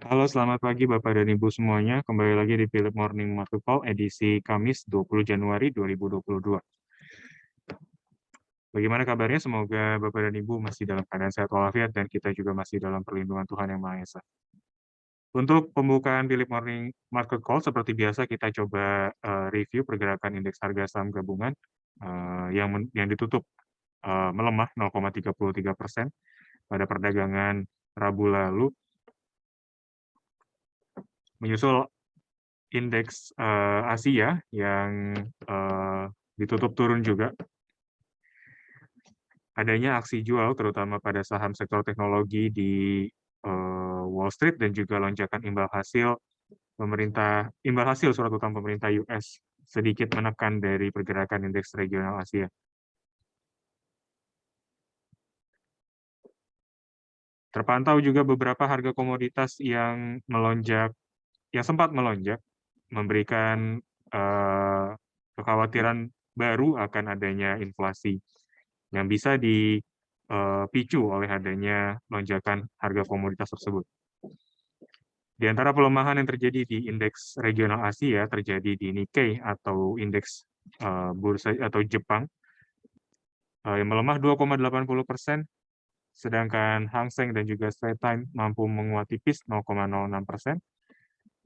Halo, selamat pagi Bapak dan Ibu semuanya. Kembali lagi di Philip Morning Market Call edisi Kamis 20 Januari 2022. Bagaimana kabarnya? Semoga Bapak dan Ibu masih dalam keadaan sehat walafiat dan kita juga masih dalam perlindungan Tuhan Yang Maha Esa. Untuk pembukaan Philip Morning Market Call, seperti biasa kita coba review pergerakan indeks harga saham gabungan yang ditutup melemah 0,33% pada perdagangan Rabu lalu, menyusul indeks Asia yang ditutup turun juga. Adanya aksi jual terutama pada saham sektor teknologi di Wall Street dan juga lonjakan imbal hasil surat utang pemerintah US sedikit menekan dari pergerakan indeks regional Asia. Terpantau juga beberapa harga komoditas yang sempat melonjak, memberikan kekhawatiran baru akan adanya inflasi yang bisa dipicu oleh adanya lonjakan harga komoditas tersebut. Di antara pelemahan yang terjadi di indeks regional Asia terjadi di Nikkei atau indeks bursa atau Jepang yang melemah 2,80%, sedangkan Hang Seng dan juga Straits Times mampu menguat tipis 0,06%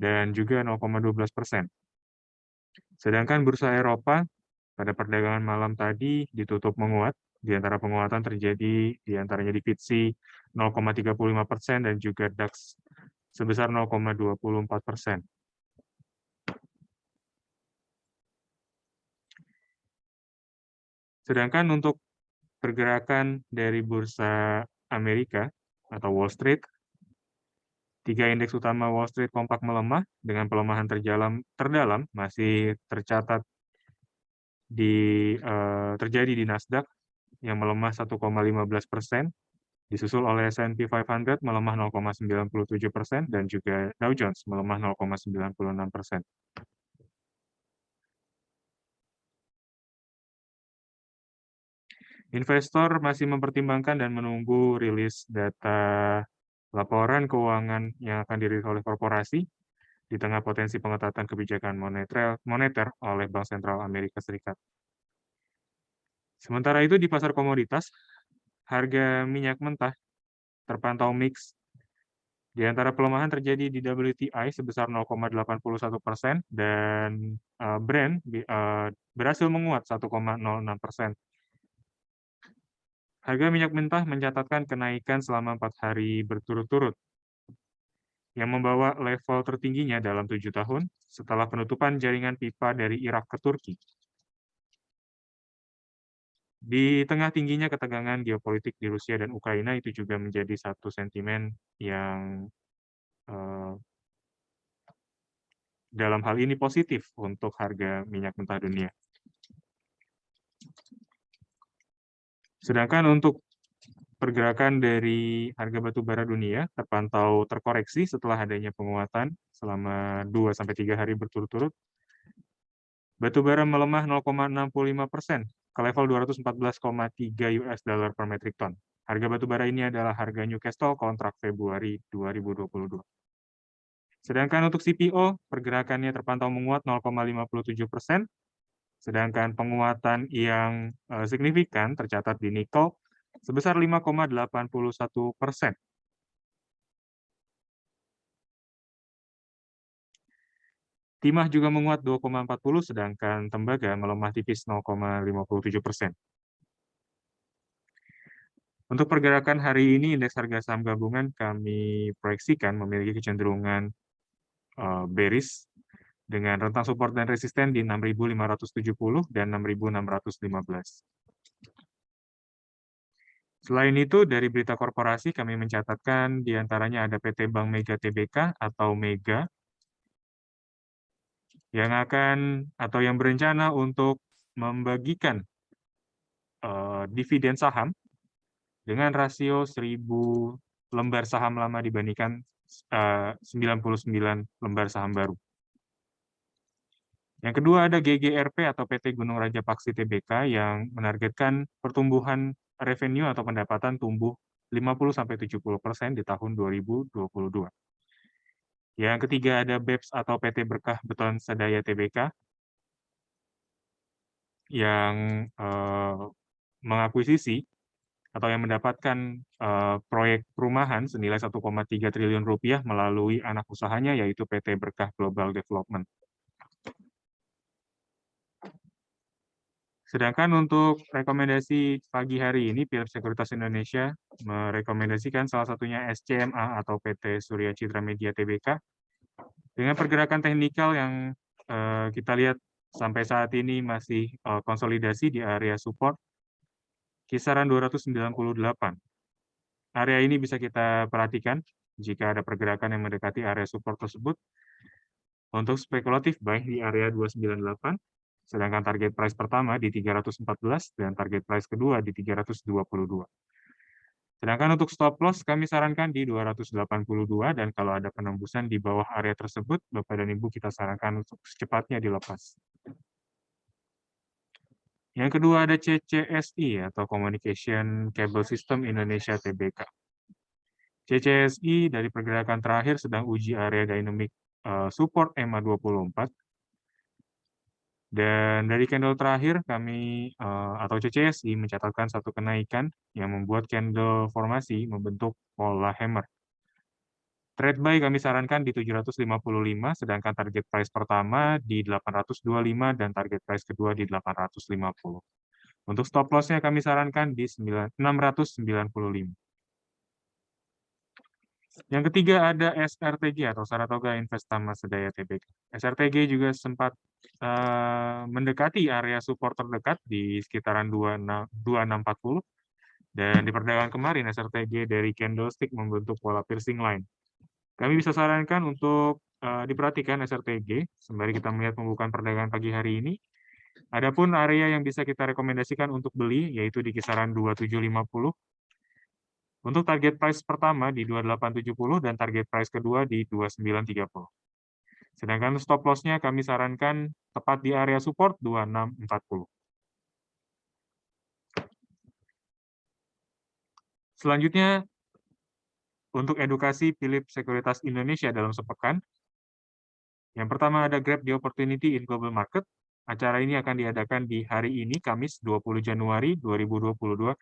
dan juga 0,12%. Sedangkan bursa Eropa pada perdagangan malam tadi ditutup menguat. Di antara penguatan terjadi di antaranya di FTSE 0,35% dan juga DAX sebesar 0,24%. Sedangkan untuk pergerakan dari bursa Amerika atau Wall Street, 3 indeks utama Wall Street kompak melemah dengan pelemahan terdalam masih terjadi di Nasdaq yang melemah 1,15%, disusul oleh S&P 500 melemah 0,97% dan juga Dow Jones melemah 0,96%. Investor masih mempertimbangkan dan menunggu rilis data laporan keuangan yang akan dirilis oleh korporasi di tengah potensi pengetatan kebijakan moneter oleh Bank Sentral Amerika Serikat. Sementara itu di pasar komoditas, harga minyak mentah terpantau mix. Di antara pelemahan terjadi di WTI sebesar 0,81% dan Brent berhasil menguat 1,06%. Harga minyak mentah mencatatkan kenaikan selama 4 hari berturut-turut, yang membawa level tertingginya dalam 7 tahun setelah penutupan jaringan pipa dari Irak ke Turki. Di tengah tingginya ketegangan geopolitik di Rusia dan Ukraina, itu juga menjadi satu sentimen yang dalam hal ini positif untuk harga minyak mentah dunia. Sedangkan untuk pergerakan dari harga batu bara dunia terpantau terkoreksi setelah adanya penguatan selama 2-3 hari berturut-turut. Batu bara melemah 0,65% ke level 214,3 US dollar per metric ton. Harga batu bara ini adalah harga Newcastle kontrak Februari 2022. Sedangkan untuk CPO, pergerakannya terpantau menguat 0,57%, sedangkan penguatan yang signifikan tercatat di nikel sebesar 5,81%. Timah juga menguat 2,40, sedangkan tembaga melemah tipis 0,57%. Untuk pergerakan hari ini, indeks harga saham gabungan kami proyeksikan memiliki kecenderungan bearish dengan rentang support dan resisten di 6.570 dan 6.615. Selain itu, dari berita korporasi kami mencatatkan di antaranya ada PT Bank Mega Tbk atau Mega yang berencana untuk membagikan dividen saham dengan rasio 1.000 lembar saham lama dibandingkan 99 lembar saham baru. Yang kedua ada GGRP atau PT Gunung Raja Paksi Tbk yang menargetkan pertumbuhan revenue atau pendapatan tumbuh 50-70% di tahun 2022. Yang ketiga ada BEPS atau PT Berkah Beton Sedaya Tbk yang mengakuisisi atau yang mendapatkan proyek perumahan senilai 1,3 triliun rupiah melalui anak usahanya yaitu PT Berkah Global Development. Sedangkan untuk rekomendasi pagi hari ini, Philips Sekuritas Indonesia merekomendasikan salah satunya SCMA atau PT Surya Citra Media Tbk dengan pergerakan teknikal yang kita lihat sampai saat ini masih konsolidasi di area support kisaran 298. Area ini bisa kita perhatikan jika ada pergerakan yang mendekati area support tersebut. Untuk spekulatif buy di area 298, sedangkan target price pertama di 314 dan target price kedua di 322. Sedangkan untuk stop loss kami sarankan di 282 dan kalau ada penembusan di bawah area tersebut, Bapak dan Ibu kita sarankan untuk secepatnya dilepas. Yang kedua ada CCSI atau Communication Cable System Indonesia Tbk. CCSI dari pergerakan terakhir sedang uji area dynamic support EMA 24. Dan dari candle terakhir kami atau CCSI mencatatkan satu kenaikan yang membuat candle formasi membentuk pola hammer. Trade buy kami sarankan di 755, sedangkan target price pertama di 825 dan target price kedua di 850. Untuk stop loss-nya kami sarankan di 695. Yang ketiga ada SRTG atau Saratoga Investama Sedaya Tbk. SRTG juga sempat mendekati area support terdekat di sekitaran 2640 dan di perdagangan kemarin SRTG dari candlestick membentuk pola piercing line. Kami bisa sarankan untuk diperhatikan SRTG sembari kita melihat pembukaan perdagangan pagi hari ini. Adapun area yang bisa kita rekomendasikan untuk beli yaitu di kisaran 2750. Untuk target price pertama di 2870 dan target price kedua di 2930. Sedangkan stop loss-nya kami sarankan tepat di area support 2640. Selanjutnya, untuk edukasi Philips Sekuritas Indonesia dalam sepekan, yang pertama ada Grab the Opportunity in Global Market. Acara ini akan diadakan di hari ini, Kamis 20 Januari 2022,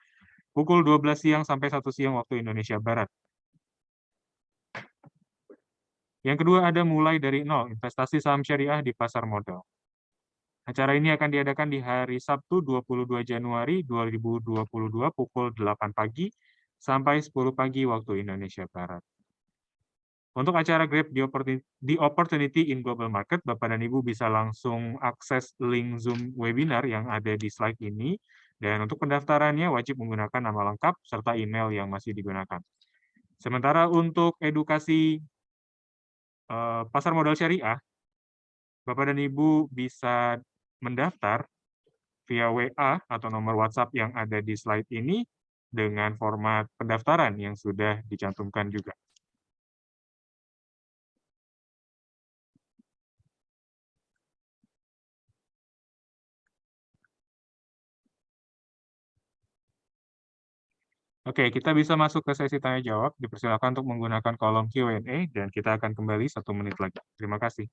pukul 12 siang sampai 1 siang waktu Indonesia Barat. Yang kedua ada mulai dari nol, investasi saham syariah di pasar modal. Acara ini akan diadakan di hari Sabtu 22 Januari 2022 pukul 8 pagi sampai 10 pagi waktu Indonesia Barat. Untuk acara Grab the Opportunity in Global Market, Bapak dan Ibu bisa langsung akses link Zoom webinar yang ada di slide ini. Dan untuk pendaftarannya wajib menggunakan nama lengkap serta email yang masih digunakan. Sementara untuk edukasi pasar modal syariah, Bapak dan Ibu bisa mendaftar via WA atau nomor WhatsApp yang ada di slide ini dengan format pendaftaran yang sudah dicantumkan juga. Oke, kita bisa masuk ke sesi tanya jawab. Dipersilakan untuk menggunakan kolom Q&A dan kita akan kembali 1 menit lagi. Terima kasih.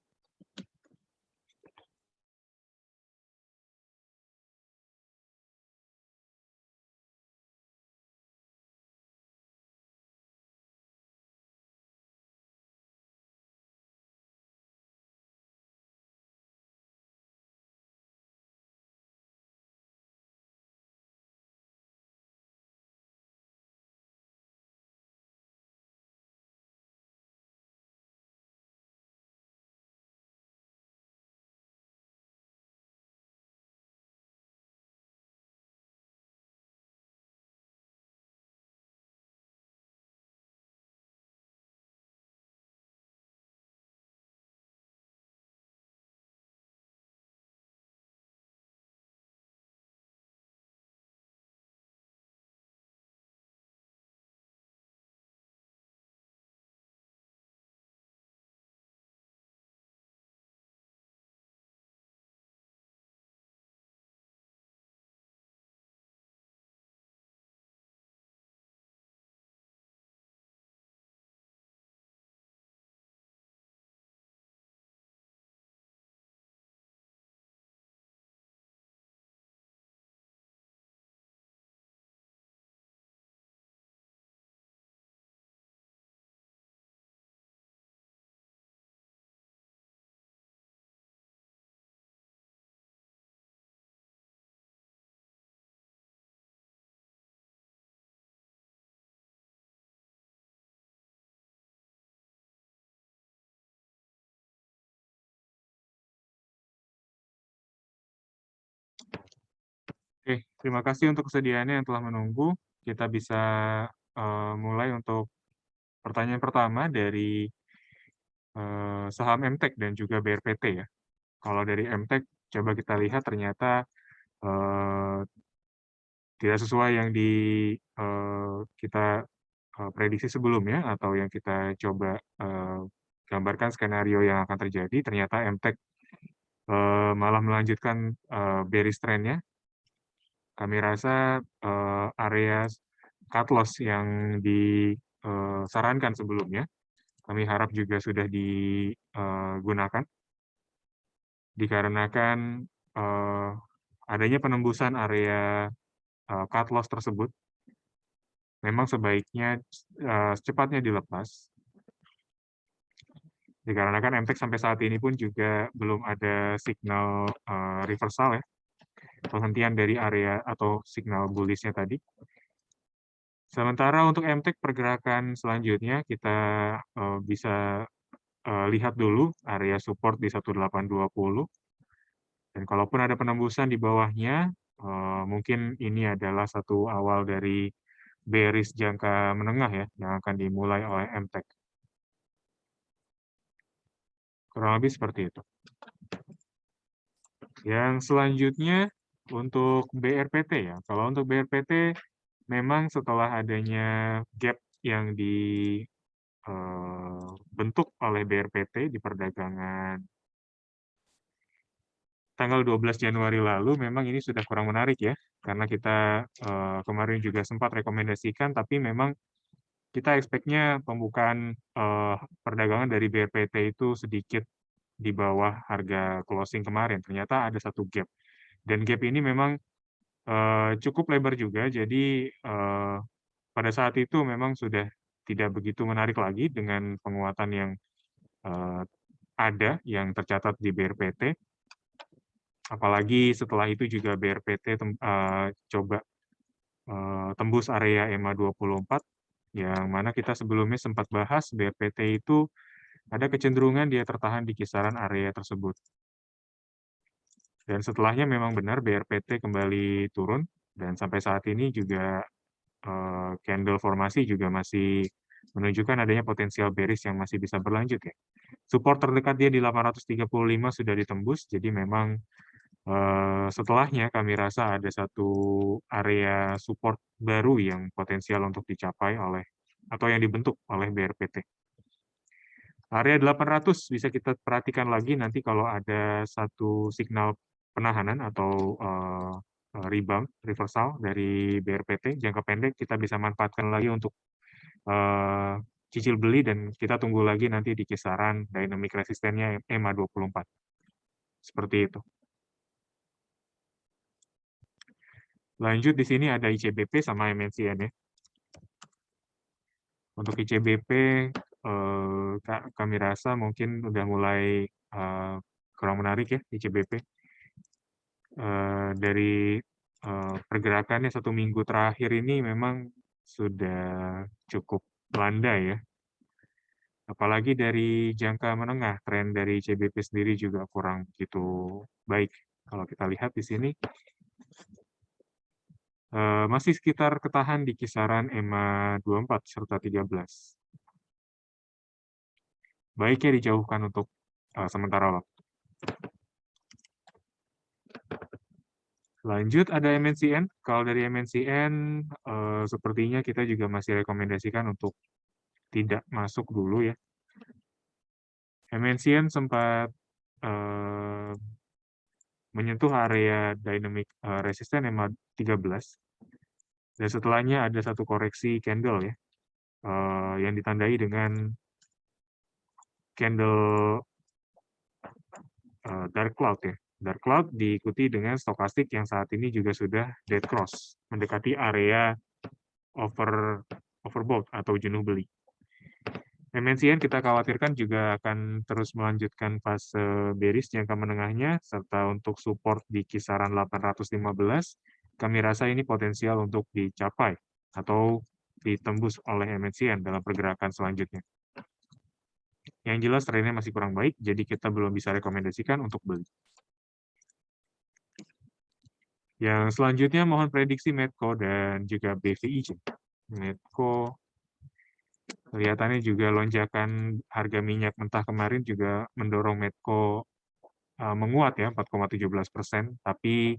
Terima kasih untuk kesediaannya yang telah menunggu. Kita bisa mulai untuk pertanyaan pertama dari saham MTEK dan juga BRPT ya. Kalau dari MTEK, coba kita lihat ternyata tidak sesuai yang kita prediksi sebelumnya atau yang kita coba gambarkan skenario yang akan terjadi. Ternyata MTEK malah melanjutkan bearish trend-nya. Kami rasa area cut loss yang disarankan sebelumnya, kami harap juga sudah digunakan, dikarenakan adanya penembusan area cut loss tersebut, memang sebaiknya secepatnya dilepas, dikarenakan MTEK sampai saat ini pun juga belum ada signal reversal ya, penghentian dari area atau signal bullish-nya tadi. Sementara untuk MTEK pergerakan selanjutnya kita bisa lihat dulu area support di 1820. Dan kalaupun ada penembusan di bawahnya, mungkin ini adalah satu awal dari bearish jangka menengah ya yang akan dimulai oleh MTEK. Kurang lebih seperti itu. Yang selanjutnya untuk BRPT ya. Kalau untuk BRPT memang setelah adanya gap yang dibentuk oleh BRPT di perdagangan tanggal 12 Januari lalu, memang ini sudah kurang menarik ya, karena kita kemarin juga sempat rekomendasikan, tapi memang kita expect-nya pembukaan perdagangan dari BRPT itu sedikit di bawah harga closing kemarin. Ternyata ada satu gap. Dan gap ini memang cukup lebar juga, jadi pada saat itu memang sudah tidak begitu menarik lagi dengan penguatan yang ada, yang tercatat di BRPT. Apalagi setelah itu juga BRPT coba tembus area EMA 24, yang mana kita sebelumnya sempat bahas BRPT itu ada kecenderungan dia tertahan di kisaran area tersebut. Dan setelahnya memang benar BRPT kembali turun, dan sampai saat ini juga candle formasi juga masih menunjukkan adanya potensial bearish yang masih bisa berlanjut ya. Support terdekat dia di 835 sudah ditembus, jadi memang setelahnya kami rasa ada satu area support baru yang potensial untuk dicapai oleh atau yang dibentuk oleh BRPT. Area 800 bisa kita perhatikan lagi nanti kalau ada satu signal penahanan atau rebound, reversal dari BRPT, jangka pendek kita bisa manfaatkan lagi untuk cicil beli dan kita tunggu lagi nanti di kisaran dynamic resistennya EMA 24. Seperti itu. Lanjut di sini ada ICBP sama MNCN ya. Untuk ICBP kami rasa mungkin udah mulai kurang menarik ya ICBP. Dari pergerakannya 1 minggu terakhir ini memang sudah cukup landai ya. Apalagi dari jangka menengah, tren dari ICBP sendiri juga kurang begitu baik. Kalau kita lihat di sini, masih sekitar ketahan di kisaran EMA 24 serta 13. Baiknya dijauhkan untuk sementara waktu. Lanjut ada MNCN. Kalau dari MNCN, sepertinya kita juga masih rekomendasikan untuk tidak masuk dulu ya. MNCN sempat menyentuh area dynamic resisten EMA 13. Dan setelahnya ada satu koreksi candle ya, yang ditandai dengan candle dark cloud ya. Dark cloud diikuti dengan stokastik yang saat ini juga sudah dead cross, mendekati area overbought atau jenuh beli. MNCN kita khawatirkan juga akan terus melanjutkan fase bearish jangka menengahnya, serta untuk support di kisaran 815, kami rasa ini potensial untuk dicapai atau ditembus oleh MNCN dalam pergerakan selanjutnya. Yang jelas trennya masih kurang baik, jadi kita belum bisa rekomendasikan untuk beli. Yang selanjutnya mohon prediksi Medco dan juga BVIC. Medco kelihatannya juga lonjakan harga minyak mentah kemarin juga mendorong Medco menguat ya 4,17%, tapi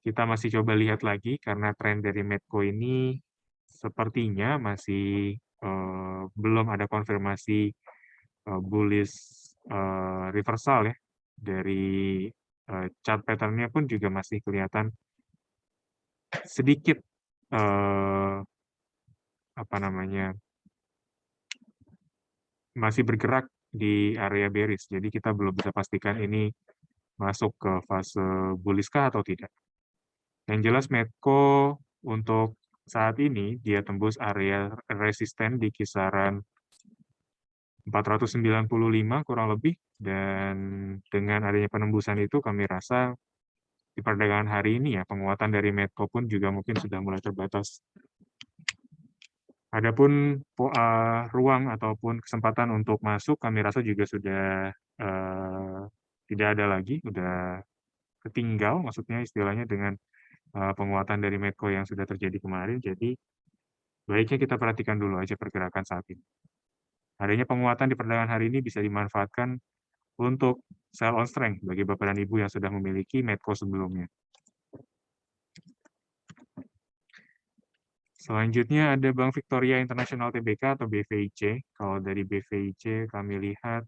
kita masih coba lihat lagi karena tren dari Medco ini sepertinya masih belum ada konfirmasi bullish reversal ya. Dari chart pattern-nya pun juga masih kelihatan sedikit apa namanya, masih bergerak di area bearish. Jadi kita belum bisa pastikan ini masuk ke fase bullish kah atau tidak. Yang jelas Medco untuk saat ini dia tembus area resisten di kisaran 495 kurang lebih, dan dengan adanya penembusan itu kami rasa di perdagangan hari ini ya penguatan dari Medco pun juga mungkin sudah mulai terbatas. Adapun ruang ataupun kesempatan untuk masuk kami rasa juga sudah tidak ada lagi, sudah ketinggal maksudnya istilahnya dengan penguatan dari Medco yang sudah terjadi kemarin. Jadi baiknya kita perhatikan dulu aja pergerakan saat ini. Adanya penguatan di perdagangan hari ini bisa dimanfaatkan untuk sell on strength bagi Bapak dan Ibu yang sudah memiliki Medco sebelumnya. Selanjutnya ada Bank Victoria International Tbk atau BVIC. Kalau dari BVIC kami lihat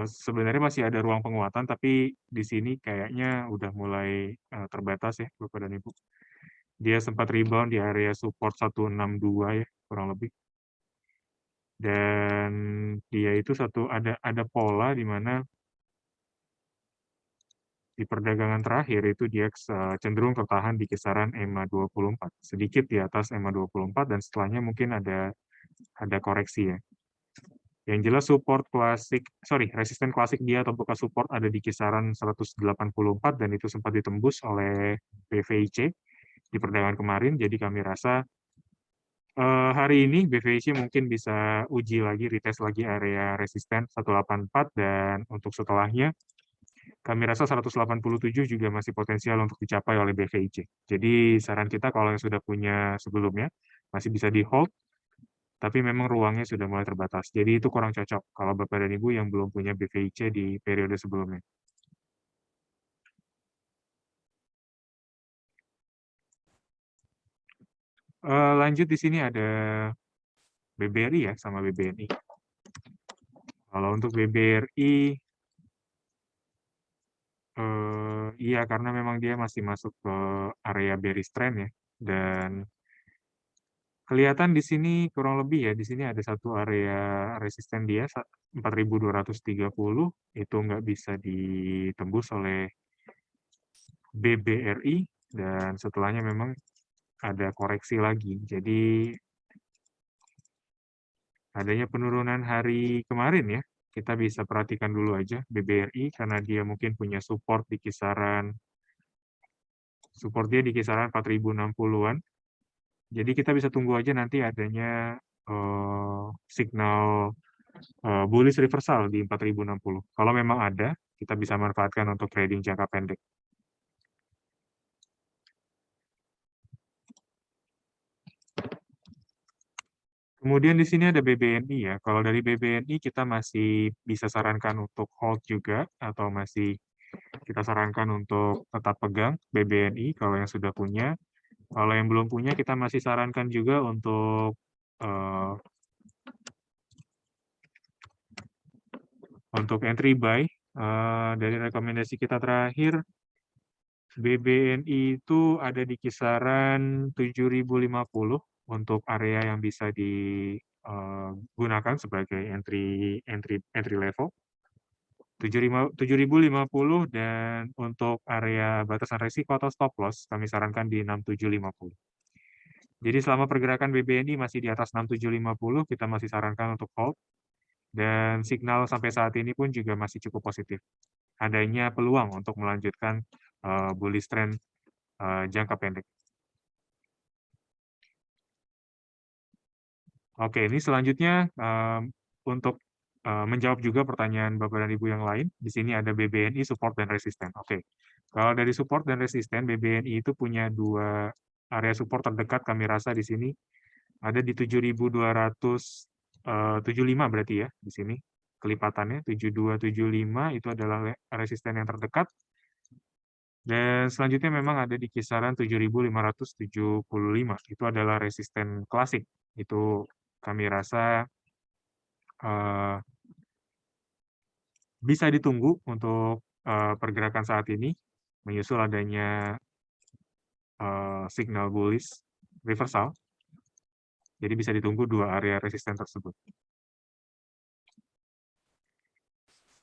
sebenarnya masih ada ruang penguatan, tapi di sini kayaknya udah mulai terbatas ya Bapak dan Ibu. Dia sempat rebound di area support 162 ya kurang lebih. Dan dia itu ada pola di mana di perdagangan terakhir itu dia cenderung tertahan di kisaran EMA 24, sedikit di atas EMA 24 dan setelahnya mungkin ada koreksi ya. Yang jelas resisten klasik dia atau buka support ada di kisaran 184 dan itu sempat ditembus oleh BVIC di perdagangan kemarin. Jadi kami rasa hari ini BVIC mungkin bisa uji lagi, retest lagi area resisten 184 dan untuk setelahnya kami rasa 187 juga masih potensial untuk dicapai oleh BVIC. Jadi saran kita kalau yang sudah punya sebelumnya masih bisa di hold, tapi memang ruangnya sudah mulai terbatas. Jadi itu kurang cocok kalau Bapak dan Ibu yang belum punya BVIC di periode sebelumnya. Lanjut di sini ada BBRI ya sama BBNI. Kalau untuk BBRI, iya karena memang dia masih masuk ke area bearish trend ya, dan kelihatan di sini kurang lebih ya, di sini ada satu area resisten dia 4.230 itu nggak bisa ditembus oleh BBRI dan setelahnya memang ada koreksi lagi. Jadi adanya penurunan hari kemarin ya, kita bisa perhatikan dulu aja BBRI karena dia mungkin punya support di kisaran 4.060-an. Jadi kita bisa tunggu aja nanti adanya signal bullish reversal di 4.060. Kalau memang ada, kita bisa manfaatkan untuk trading jangka pendek. Kemudian di sini ada BBNI ya. Kalau dari BBNI kita masih bisa sarankan untuk hold juga atau masih kita sarankan untuk tetap pegang BBNI kalau yang sudah punya. Kalau yang belum punya kita masih sarankan juga untuk entry buy. Dari rekomendasi kita terakhir BBNI itu ada di kisaran 7.050 untuk area yang bisa digunakan sebagai entry level. 7.050 dan untuk area batasan risiko atau stop loss kami sarankan di 6.750. Jadi selama pergerakan BBNI masih di atas 6.750 kita masih sarankan untuk hold dan signal sampai saat ini pun juga masih cukup positif. Adanya peluang untuk melanjutkan bullish trend jangka pendek. Oke, ini selanjutnya untuk menjawab juga pertanyaan Bapak dan Ibu yang lain. Di sini ada BBNI support dan resisten. Oke, Kalau dari support dan resisten, BBNI itu punya dua area support terdekat kami rasa di sini. Ada di 7.275 berarti ya, di sini. Kelipatannya, 7275 itu adalah resisten yang terdekat. Dan selanjutnya memang ada di kisaran 7.575. Itu adalah resisten klasik. Itu kami rasa bisa ditunggu untuk pergerakan saat ini, menyusul adanya signal bullish reversal. Jadi bisa ditunggu dua area resisten tersebut.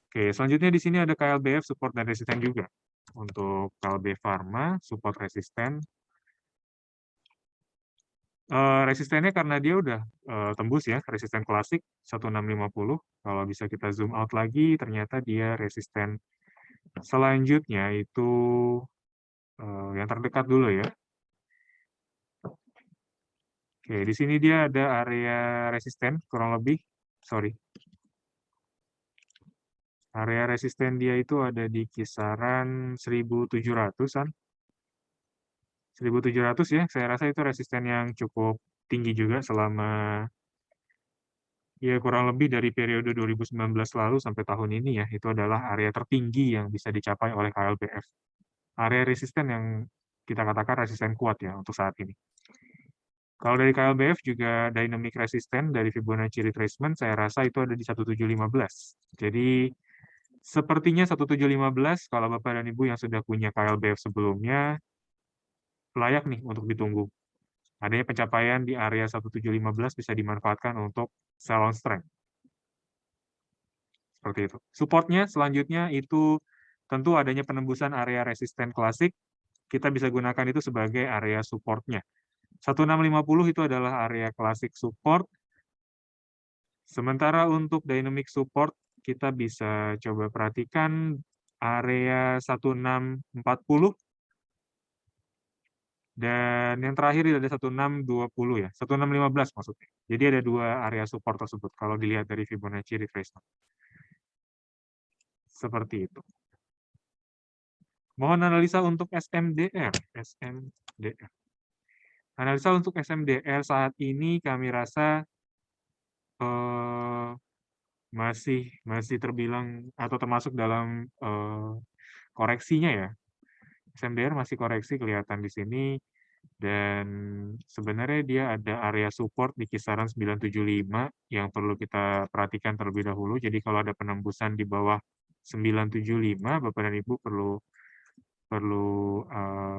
Oke, selanjutnya di sini ada KLBF support dan resisten juga. Untuk KLB Pharma, support resisten. Resistennya karena dia udah tembus ya, resisten klasik 1650. Kalau bisa kita zoom out lagi, ternyata dia resisten selanjutnya itu yang terdekat dulu ya. Oke, di sini dia ada area resisten kurang lebih, sorry. Area resisten dia itu ada di kisaran 1.700-an. 1.700 ya, saya rasa itu resisten yang cukup tinggi juga selama ya kurang lebih dari periode 2019 lalu sampai tahun ini ya, itu adalah area tertinggi yang bisa dicapai oleh KLBF. Area resisten yang kita katakan resisten kuat ya untuk saat ini. Kalau dari KLBF juga dynamic resistant dari Fibonacci retracement saya rasa itu ada di 1715. Jadi sepertinya 1715 kalau Bapak dan Ibu yang sudah punya KLBF sebelumnya layak nih untuk ditunggu. Adanya pencapaian di area 1715 bisa dimanfaatkan untuk sell on strength. Seperti itu. Supportnya selanjutnya itu tentu adanya penembusan area resisten klasik. Kita bisa gunakan itu sebagai area supportnya. 1650 itu adalah area klasik support. Sementara untuk dynamic support, kita bisa coba perhatikan area 1640. Dan yang terakhir ada 1620 ya, 1615 maksudnya. Jadi ada dua area support tersebut kalau dilihat dari Fibonacci retracement. Seperti itu. Mohon analisa untuk SMDR. SMDR. Analisa untuk SMDR saat ini kami rasa masih terbilang atau termasuk dalam koreksinya ya. SMDR masih koreksi kelihatan di sini. Dan sebenarnya dia ada area support di kisaran 975 yang perlu kita perhatikan terlebih dahulu. Jadi kalau ada penembusan di bawah 975, Bapak dan Ibu perlu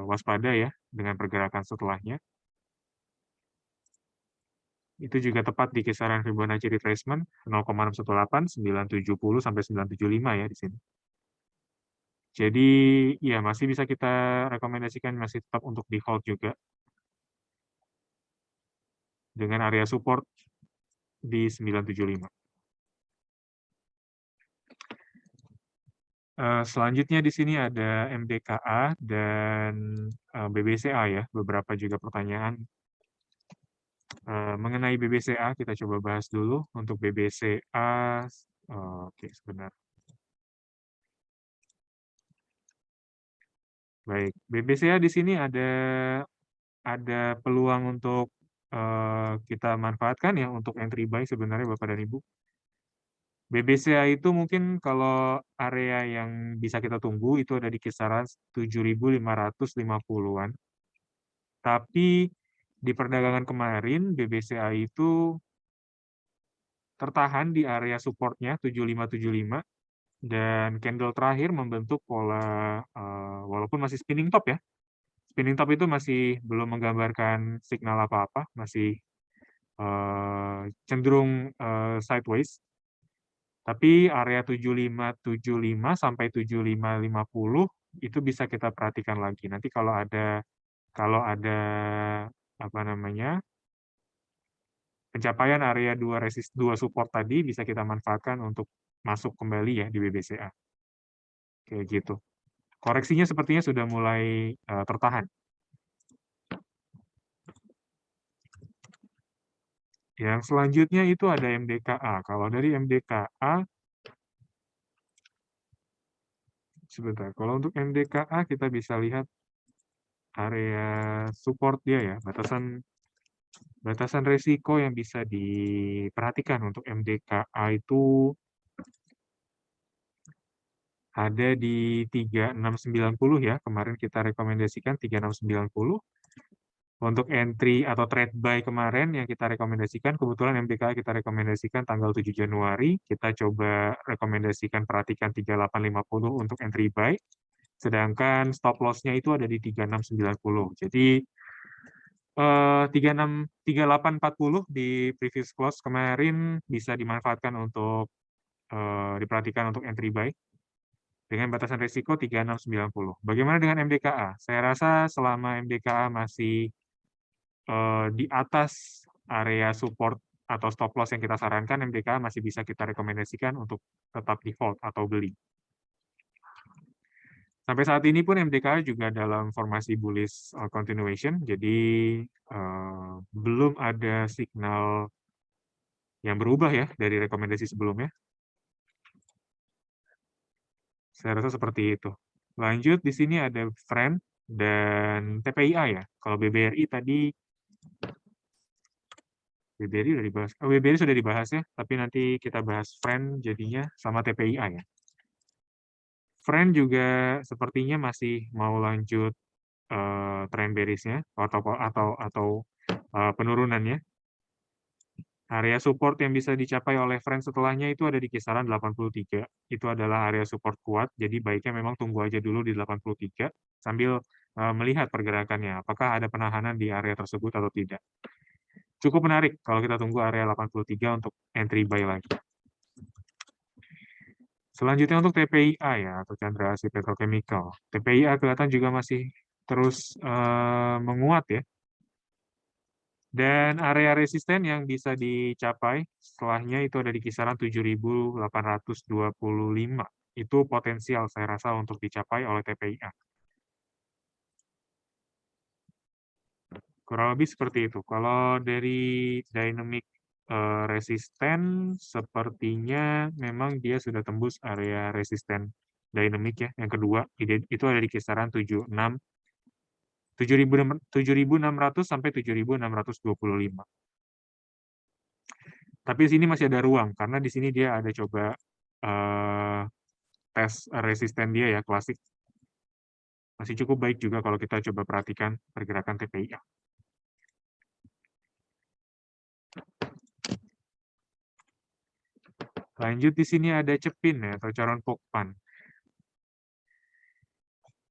waspada ya dengan pergerakan setelahnya. Itu juga tepat di kisaran Fibonacci retracement 0,618, 970 sampai 975 ya di sini. Jadi ya masih bisa kita rekomendasikan masih tetap untuk di hold juga dengan area support di 975. Selanjutnya di sini ada MDKA dan BBCA ya, beberapa juga pertanyaan mengenai BBCA kita coba bahas dulu. Untuk BBCA, oke sebentar. Baik, BBCA di sini ada peluang untuk kita manfaatkan ya untuk entry buy sebenarnya Bapak dan Ibu. BBCA itu mungkin kalau area yang bisa kita tunggu itu ada di kisaran 7.550-an. Tapi di perdagangan kemarin BBCA itu tertahan di area supportnya 7575 dan candle terakhir membentuk pola walaupun masih spinning top ya. Spinning top itu masih belum menggambarkan signal apa-apa, masih cenderung sideways. Tapi area 7575 sampai 7550 itu bisa kita perhatikan lagi. Nanti kalau ada apa namanya? Pencapaian area dua support tadi bisa kita manfaatkan untuk masuk kembali ya di BBCA. Kayak gitu. Koreksinya sepertinya sudah mulai tertahan. Yang selanjutnya itu ada MDKA. Kalau dari MDKA, sebentar. Kalau untuk MDKA kita bisa lihat area support dia ya, batasan resiko yang bisa diperhatikan untuk MDKA itu ada di 3690 ya. Kemarin kita rekomendasikan 3690. Untuk entry atau trade buy kemarin yang kita rekomendasikan, kebetulan MDKA kita rekomendasikan tanggal 7 Januari, kita coba rekomendasikan perhatikan 3850 untuk entry buy, sedangkan stop loss-nya itu ada di 3690. Jadi 3840 di previous close kemarin bisa dimanfaatkan untuk diperhatikan untuk entry buy dengan batasan risiko 3690. Bagaimana dengan MDKA? Saya rasa selama MDKA masih di atas area support atau stop loss yang kita sarankan, MDKA masih bisa kita rekomendasikan untuk tetap di hold atau beli. Sampai saat ini pun MDKA juga dalam formasi bullish continuation, jadi belum ada signal yang berubah ya dari rekomendasi sebelumnya. Saya rasa seperti itu. Lanjut, di sini ada Friend dan TPIA ya. Kalau BBRI tadi BBRI sudah dibahas. Oh, BBRI sudah dibahas ya, tapi nanti kita bahas Friend jadinya sama TPIA ya. Friend juga sepertinya masih mau lanjut tren bearish-nya atau penurunannya. Area support yang bisa dicapai oleh Friend setelahnya itu ada di kisaran 83. Itu adalah area support kuat, jadi baiknya memang tunggu aja dulu di 83 sambil melihat pergerakannya, apakah ada penahanan di area tersebut atau tidak. Cukup menarik kalau kita tunggu area 83 untuk entry buy lagi. Selanjutnya untuk TPIA ya, atau Chandra Asri Petrochemical. TPIA kelihatan juga masih terus menguat ya. Dan area resisten yang bisa dicapai setelahnya itu ada di kisaran 7.825. Itu potensial saya rasa untuk dicapai oleh TPIA. Kurang lebih seperti itu. Kalau dari dynamic resisten, sepertinya memang dia sudah tembus area resisten dynamic ya. Yang kedua, itu ada di kisaran 7.600 sampai 7.625. Tapi di sini masih ada ruang, karena di sini dia ada coba tes resisten dia ya, klasik. Masih cukup baik juga kalau kita coba perhatikan pergerakan TPIA. Lanjut di sini ada Cepin ya, atau Charon Pokpan.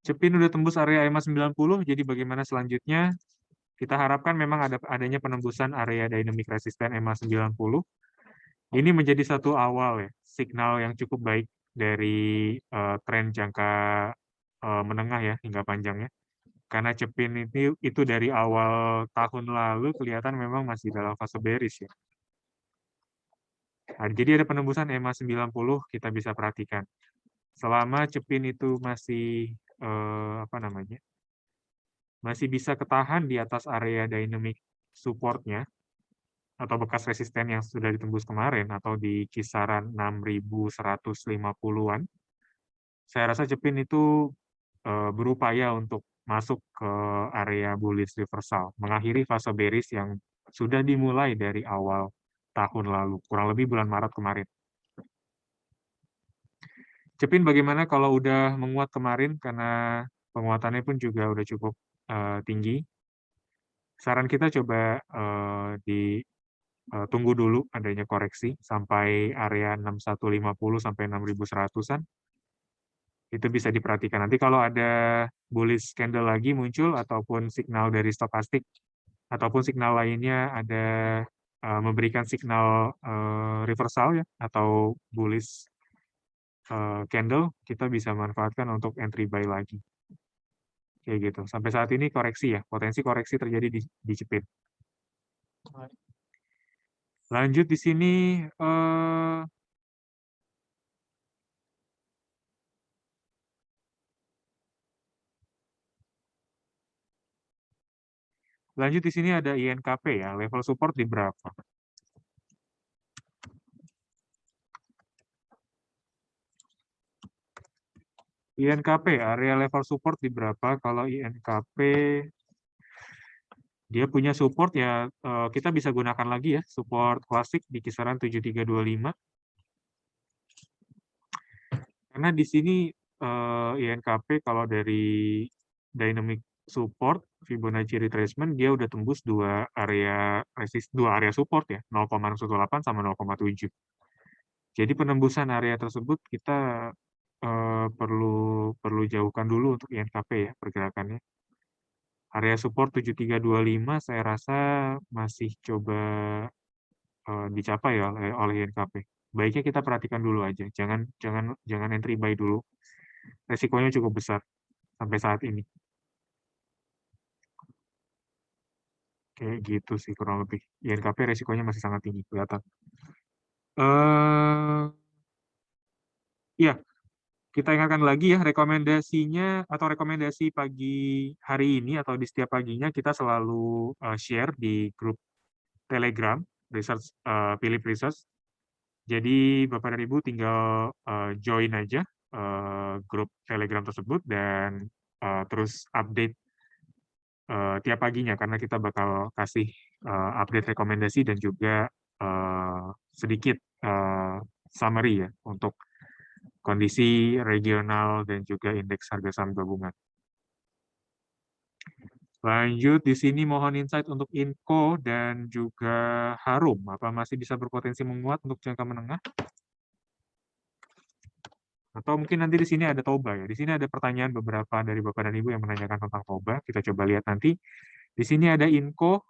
Cepin udah tembus area EMA 90, jadi bagaimana selanjutnya? Kita harapkan memang adanya penembusan area dynamic resisten EMA 90. Ini menjadi satu awal ya, signal yang cukup baik dari tren jangka menengah ya hingga panjangnya. Karena Cepin itu dari awal tahun lalu kelihatan memang masih dalam fase bearish ya. Nah, jadi ada penembusan EMA 90 kita bisa perhatikan. Selama Cepin itu masih masih bisa ketahan di atas area dynamic support-nya atau bekas resisten yang sudah ditembus kemarin atau di kisaran 6.150-an, saya rasa Cepin itu berupaya untuk masuk ke area bullish reversal, mengakhiri fase bearish yang sudah dimulai dari awal tahun lalu, kurang lebih bulan Maret kemarin. Cepin bagaimana kalau udah menguat kemarin, karena penguatannya pun juga udah cukup tinggi. Saran kita coba tunggu dulu adanya koreksi sampai area 6150 sampai 6100-an. Itu bisa diperhatikan. Nanti kalau ada bullish candle lagi muncul ataupun signal dari stokastik ataupun signal lainnya ada memberikan signal reversal ya atau bullish candle, kita bisa manfaatkan untuk entry buy lagi. Kayak gitu. Sampai saat ini koreksi ya, potensi koreksi terjadi di Cepin. Lanjut di sini lanjut di sini ada INKP ya, level support di berapa? INKP, area level support di berapa? Kalau INKP, dia punya support ya, kita bisa gunakan lagi ya, support klasik di kisaran 7325. Karena di sini INKP kalau dari dynamic support, Fibonacci retracement, dia udah tembus dua area support ya, 0,618 sama 0,7. Jadi penembusan area tersebut kita perlu jauhkan dulu untuk INKP ya pergerakannya. Area support 7325 saya rasa masih coba dicapai ya oleh INKP. Baiknya kita perhatikan dulu aja, jangan entry buy dulu. Resikonya cukup besar sampai saat ini. Kayak gitu sih kurang lebih. INKP resikonya masih sangat tinggi kelihatan. Ya, kita ingatkan lagi ya, rekomendasinya atau rekomendasi pagi hari ini atau di setiap paginya kita selalu share di grup Telegram Research Philip Research. Jadi Bapak dan Ibu tinggal join aja grup Telegram tersebut dan terus update tiap paginya karena kita bakal kasih update rekomendasi dan juga sedikit summary ya untuk kondisi regional dan juga indeks harga saham gabungan. Lanjut, di sini mohon insight untuk Inco dan juga Harum. Apa masih bisa berpotensi menguat untuk jangka menengah? Atau mungkin nanti di sini ada Toba ya. Di sini ada pertanyaan beberapa dari Bapak dan Ibu yang menanyakan tentang Toba. Kita coba lihat nanti. Di sini ada Inco.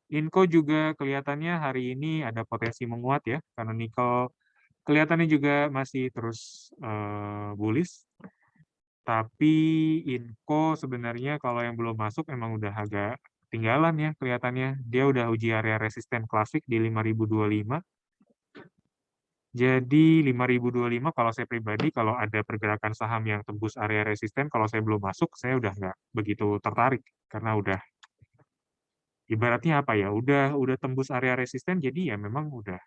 Inco juga kelihatannya hari ini ada potensi menguat ya, karena nikel kelihatannya juga masih terus bullish. Tapi Inco sebenarnya kalau yang belum masuk emang udah agak tinggalan ya kelihatannya. Dia udah uji area resisten klasik di 5025. Jadi 5025 kalau saya pribadi kalau ada pergerakan saham yang tembus area resisten, kalau saya belum masuk, saya udah nggak begitu tertarik karena udah ibaratnya apa ya, udah tembus area resisten, jadi ya memang udah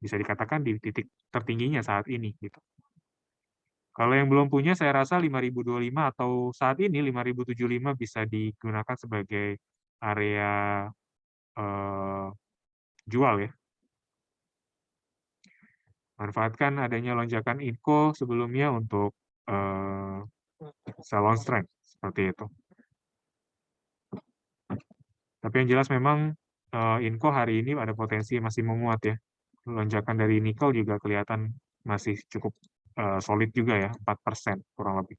bisa dikatakan di titik tertingginya saat ini gitu. Kalau yang belum punya, saya rasa 5025 atau saat ini 5075 bisa digunakan sebagai area jual ya. Manfaatkan adanya lonjakan Inco sebelumnya untuk sell on strength seperti itu. Tapi yang jelas memang Inco hari ini ada potensi masih menguat ya. Lonjakan dari nikel juga kelihatan masih cukup solid juga ya, 4% kurang lebih.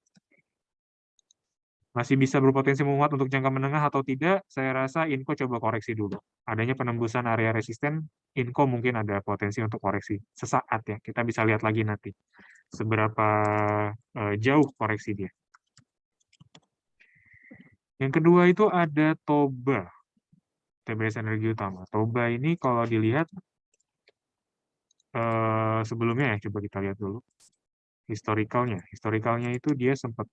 Masih bisa berpotensi menguat untuk jangka menengah atau tidak, saya rasa Inco coba koreksi dulu. Adanya penembusan area resisten, Inco mungkin ada potensi untuk koreksi sesaat ya. Kita bisa lihat lagi nanti seberapa jauh koreksi dia. Yang kedua itu ada Toba, TBS Energi Utama. Toba ini kalau dilihat sebelumnya ya, coba kita lihat dulu historicalnya. Historicalnya itu dia sempat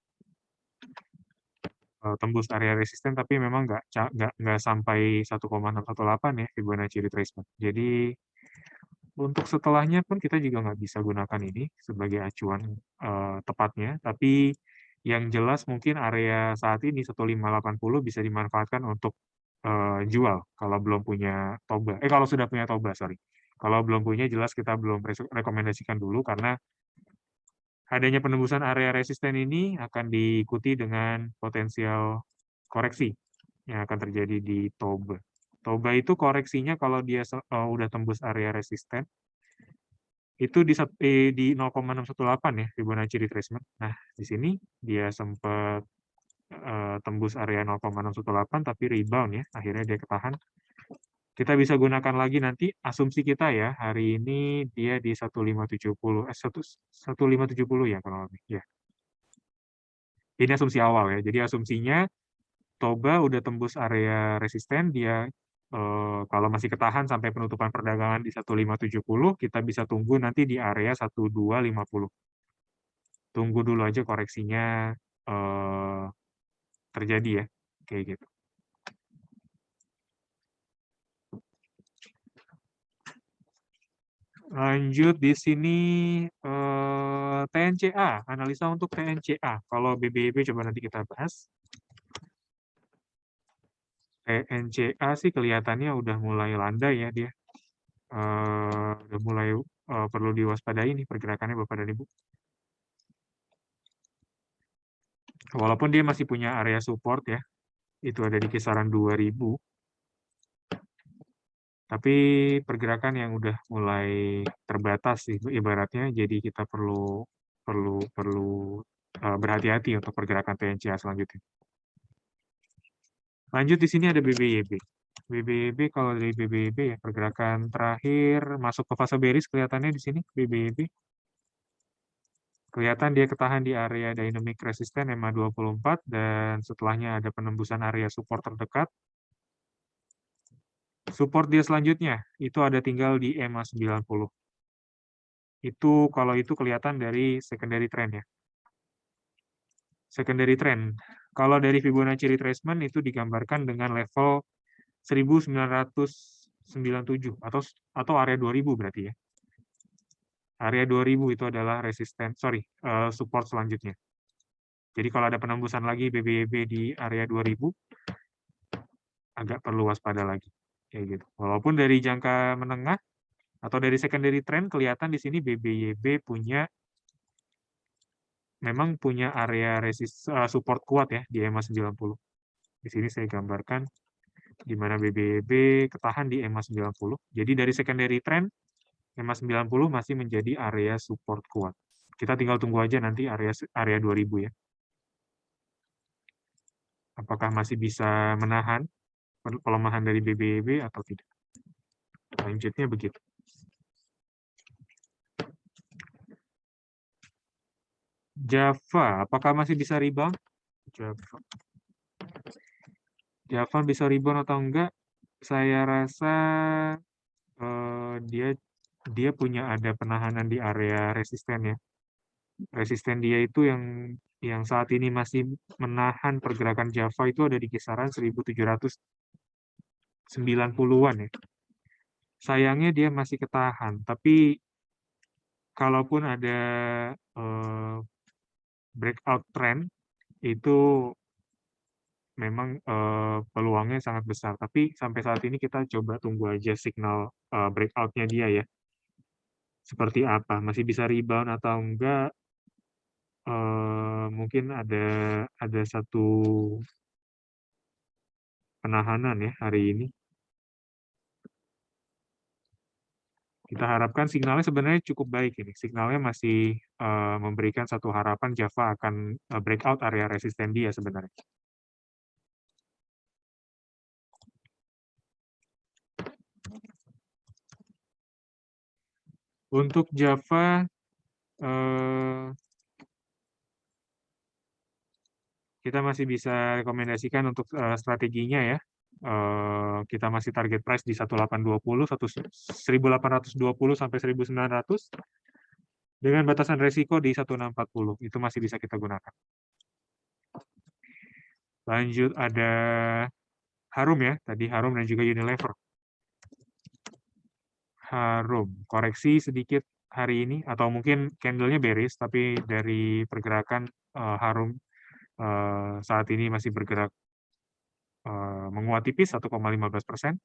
tembus area resisten, tapi memang nggak sampai 1,618 ya Fibonacci retracement. Jadi untuk setelahnya pun kita juga nggak bisa gunakan ini sebagai acuan tepatnya, tapi yang jelas mungkin area saat ini 1580 bisa dimanfaatkan untuk jual kalau belum punya Toba. Kalau sudah punya Toba, sorry. Kalau belum punya, jelas kita belum rekomendasikan dulu karena adanya penembusan area resisten ini akan diikuti dengan potensial koreksi yang akan terjadi di Toba. Toba itu koreksinya kalau dia udah tembus area resisten, itu di 0,618 ya Fibonacci retracement. Nah, di sini dia sempat tembus area 0,618 tapi rebound ya, akhirnya dia ketahan. Kita bisa gunakan lagi nanti asumsi kita ya, hari ini dia di 1570 1570 ya kurang lebih ya. Ini asumsi awal ya. Jadi asumsinya Toba udah tembus area resisten, dia kalau masih ketahan sampai penutupan perdagangan di 1570, kita bisa tunggu nanti di area 1250. Tunggu dulu aja koreksinya terjadi ya, kayak gitu. Lanjut di sini TNCA, analisa untuk TNCA. Kalau BBB coba nanti kita bahas. TNCA sih kelihatannya udah mulai landai ya dia. Udah mulai perlu diwaspadai nih pergerakannya Bapak dan Ibu. Walaupun dia masih punya area support ya, itu ada di kisaran 2000. Tapi pergerakan yang udah mulai terbatas sih ibaratnya, jadi kita perlu perlu perlu berhati-hati untuk pergerakan TNCA selanjutnya. Lanjut di sini ada BBYB. BBYB kalau dari BBYB ya pergerakan terakhir masuk ke fase bearish kelihatannya di sini BBYB. Kelihatan dia ketahan di area dynamic resistance MA24 dan setelahnya ada penembusan area support terdekat. Support dia selanjutnya itu ada tinggal di MA90. Itu kalau itu kelihatan dari secondary trend ya. Secondary trend. Kalau dari Fibonacci retracement itu digambarkan dengan level 1997 atau area 2000 berarti ya. Area 2000 itu adalah support selanjutnya. Jadi kalau ada penembusan lagi BBYB di area 2000 agak perlu waspada lagi kayak gitu. Walaupun dari jangka menengah atau dari secondary trend kelihatan di sini BBYB memang punya area support kuat ya di EMA 90. Di sini saya gambarkan di mana BBYB ketahan di EMA 90. Jadi dari secondary trend EMA 90 masih menjadi area support kuat. Kita tinggal tunggu aja nanti area 2000 ya. Apakah masih bisa menahan pelemahan dari BBYB atau tidak. Lanjutnya begitu. Java, apakah masih bisa rebound? Java bisa rebound atau enggak? Saya rasa dia punya ada penahanan di area resisten ya. Resisten dia itu yang saat ini masih menahan pergerakan Java itu ada di kisaran 1790-an ya. Sayangnya dia masih ketahan, tapi kalaupun ada breakout trend itu memang peluangnya sangat besar. Tapi sampai saat ini kita coba tunggu aja signal breakout-nya dia ya. Seperti apa? Masih bisa rebound atau enggak? Mungkin ada satu penahanan ya hari ini. Kita harapkan signalnya sebenarnya cukup baik ini. Signalnya masih memberikan satu harapan Java akan breakout area resisten dia sebenarnya. Untuk Java, kita masih bisa rekomendasikan untuk strateginya ya. Kita masih target price di 1820, 1820 sampai 1900 dengan batasan resiko di 1640. Itu masih bisa kita gunakan. Lanjut ada Harum ya, tadi Harum dan juga Unilever. Harum, koreksi sedikit hari ini atau mungkin candle-nya bearish tapi dari pergerakan Harum saat ini masih bergerak menguat tipis 1,15%.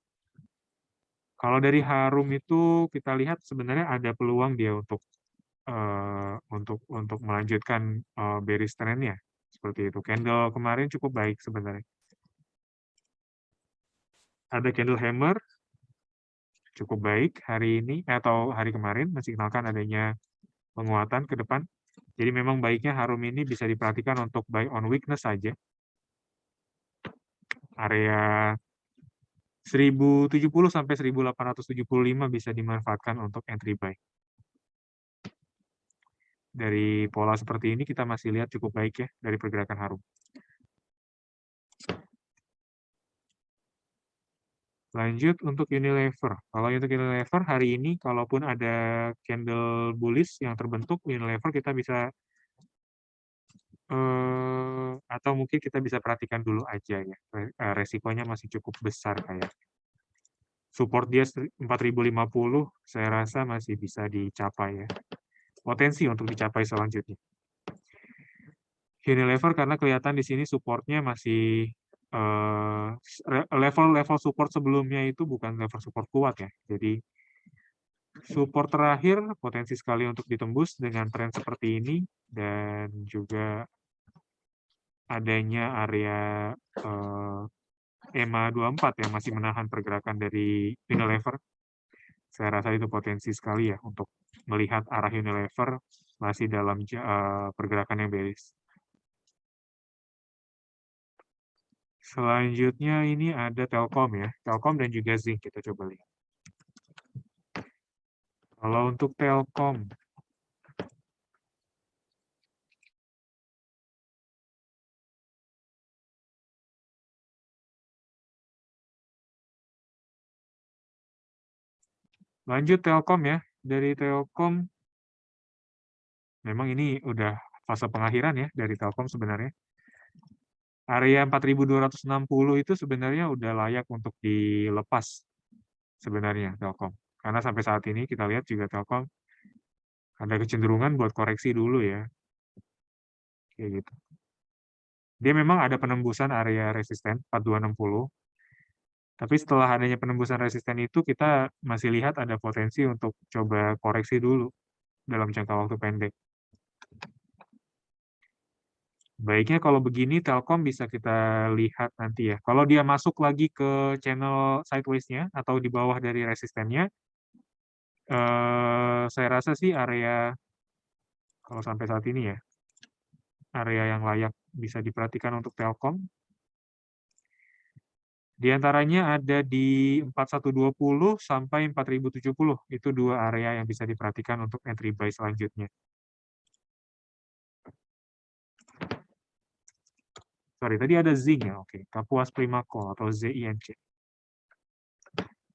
Kalau dari Harum itu kita lihat sebenarnya ada peluang dia untuk melanjutkan bearish trend-nya seperti itu. Candle kemarin cukup baik sebenarnya. Ada candle hammer cukup baik hari ini atau hari kemarin mensignalkan adanya penguatan ke depan. Jadi memang baiknya Harum ini bisa diperhatikan untuk buy on weakness saja. Area 1070 sampai 1875 bisa dimanfaatkan untuk entry buy. Dari pola seperti ini kita masih lihat cukup baik ya dari pergerakan Harum. Lanjut untuk Unilever. Kalau untuk Unilever hari ini kalaupun ada candle bullish yang terbentuk Unilever kita bisa atau mungkin kita bisa perhatikan dulu aja ya. Resikonya masih cukup besar kayak. Support dia 4050, saya rasa masih bisa dicapai ya. Potensi untuk dicapai selanjutnya. Unilever karena kelihatan di sini supportnya masih level-level support sebelumnya itu bukan level support kuat ya. Jadi support terakhir potensi sekali untuk ditembus dengan tren seperti ini dan juga adanya area EMA 24 yang masih menahan pergerakan dari Unilever. Saya rasa itu potensi sekali ya untuk melihat arah Unilever masih dalam pergerakan yang bearish. Selanjutnya ini ada Telkom ya. Telkom dan juga Zinc kita coba lihat. Kalau untuk Telkom, lanjut Telkom ya. Dari Telkom, memang ini udah fase pengakhiran ya dari Telkom sebenarnya. Area 4260 itu sebenarnya udah layak untuk dilepas sebenarnya Telkom. Karena sampai saat ini kita lihat juga Telkom ada kecenderungan buat koreksi dulu ya. Kayak gitu. Dia memang ada penembusan area resisten 4260. Tapi setelah adanya penembusan resisten itu kita masih lihat ada potensi untuk coba koreksi dulu dalam jangka waktu pendek. Baiknya kalau begini Telkom bisa kita lihat nanti ya. Kalau dia masuk lagi ke channel sideways-nya atau di bawah dari resistennya, saya rasa sih area kalau sampai saat ini ya, area yang layak bisa diperhatikan untuk Telkom. Di antaranya ada di 4120 sampai 4070. Itu dua area yang bisa diperhatikan untuk entry buy selanjutnya. Sorry, tadi ada Zinc ya. Oke, Kapuas Primaco atau ZINC.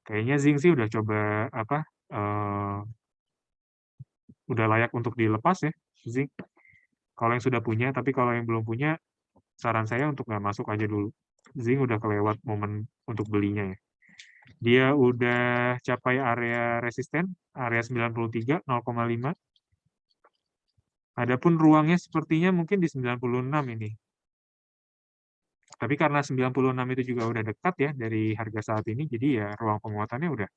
Kayaknya Zinc sih udah coba apa? Udah layak untuk dilepas ya, Zinc. Kalau yang sudah punya, tapi kalau yang belum punya, saran saya untuk nggak masuk aja dulu. Zinc udah kelewat momen untuk belinya ya. Dia udah capai area resisten, area 93, 0,5. Adapun ruangnya sepertinya mungkin di 96 ini. Tapi karena 96 itu juga udah dekat ya dari harga saat ini, jadi ya ruang penguatannya udah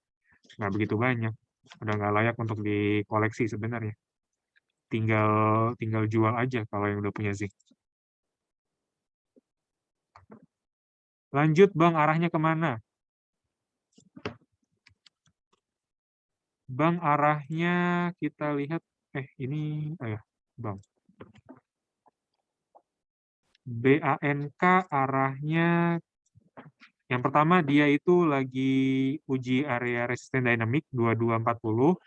nggak begitu banyak. Udah nggak layak untuk dikoleksi sebenarnya. Tinggal jual aja kalau yang udah punya Zinc. Lanjut Bang, arahnya kemana? Bang, arahnya kita lihat, ini, ya, Bang. BANK arahnya, yang pertama dia itu lagi uji area resisten dynamic 2240.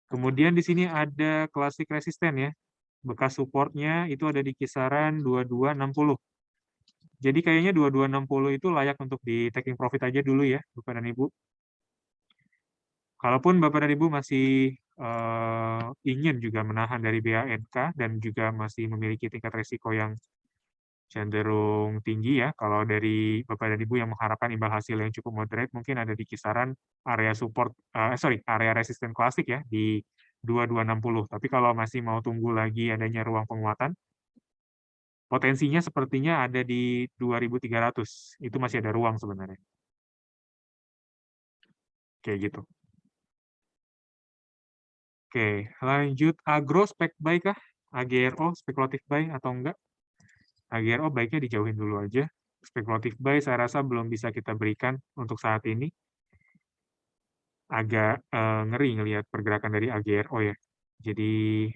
Kemudian di sini ada klasik resisten ya. Bekas supportnya itu ada di kisaran 2260. Jadi kayaknya 2260 itu layak untuk di taking profit aja dulu ya, Bapak dan Ibu. Kalaupun Bapak dan Ibu masih ingin juga menahan dari BANK dan juga masih memiliki tingkat risiko yang cenderung tinggi ya, kalau dari Bapak dan Ibu yang mengharapkan imbal hasil yang cukup moderate, mungkin ada di kisaran area support, area resisten klasik ya, di 2260. Tapi kalau masih mau tunggu lagi adanya ruang penguatan, potensinya sepertinya ada di 2300. Itu masih ada ruang sebenarnya. Kayak gitu. Oke, lanjut agro spek buy kah? AGRO spekulatif buy atau enggak? AGRO baiknya dijauhin dulu aja. Spekulatif buy saya rasa belum bisa kita berikan untuk saat ini. Agak ngeri ngelihat pergerakan dari AGRO ya. Jadi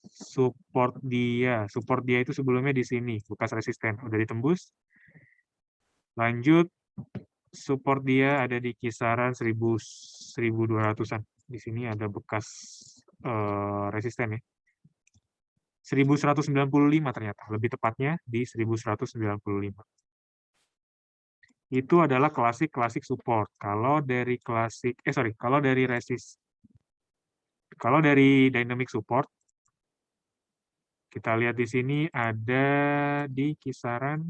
support dia itu sebelumnya di sini, bekas resisten, udah ditembus. Lanjut, support dia ada di kisaran 1200-an. Di sini ada bekas resisten ya. 1195 ternyata, lebih tepatnya di 1195. Itu adalah klasik support. Kalau dari kalau dari dynamic support, kita lihat di sini ada di kisaran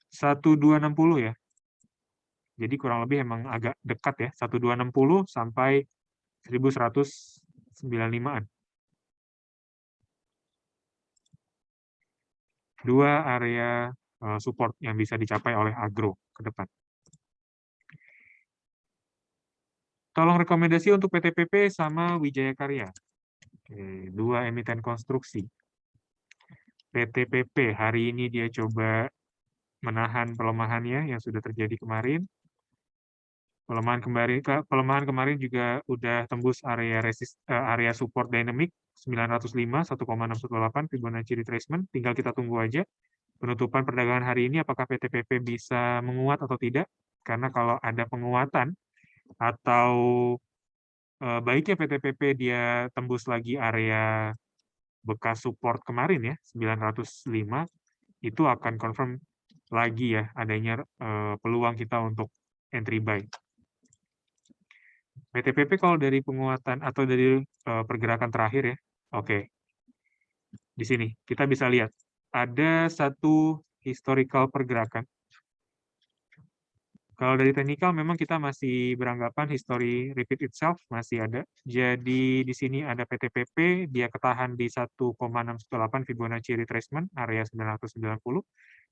1260 ya. Jadi kurang lebih emang agak dekat ya, 1260 sampai 1195-an. Dua area support yang bisa dicapai oleh Agro ke depan. Tolong rekomendasi untuk PTPP sama Wijaya Karya. Oke, dua emiten konstruksi. PTPP hari ini dia coba menahan pelemahannya yang sudah terjadi kemarin. Pelemahan kemarin juga udah tembus area support dynamic 905 1,618 Fibonacci retracement. Tinggal kita tunggu aja penutupan perdagangan hari ini apakah PTPP bisa menguat atau tidak. Karena kalau ada penguatan atau baiknya PTPP dia tembus lagi area bekas support kemarin ya 905, itu akan confirm lagi ya adanya peluang kita untuk entry buy. PTPP kalau dari penguatan atau dari pergerakan terakhir ya, oke. Di sini kita bisa lihat ada satu historical pergerakan. Kalau dari teknikal memang kita masih beranggapan history repeat itself masih ada. Jadi di sini ada PTPP, dia ketahan di 1,618 Fibonacci retracement area 990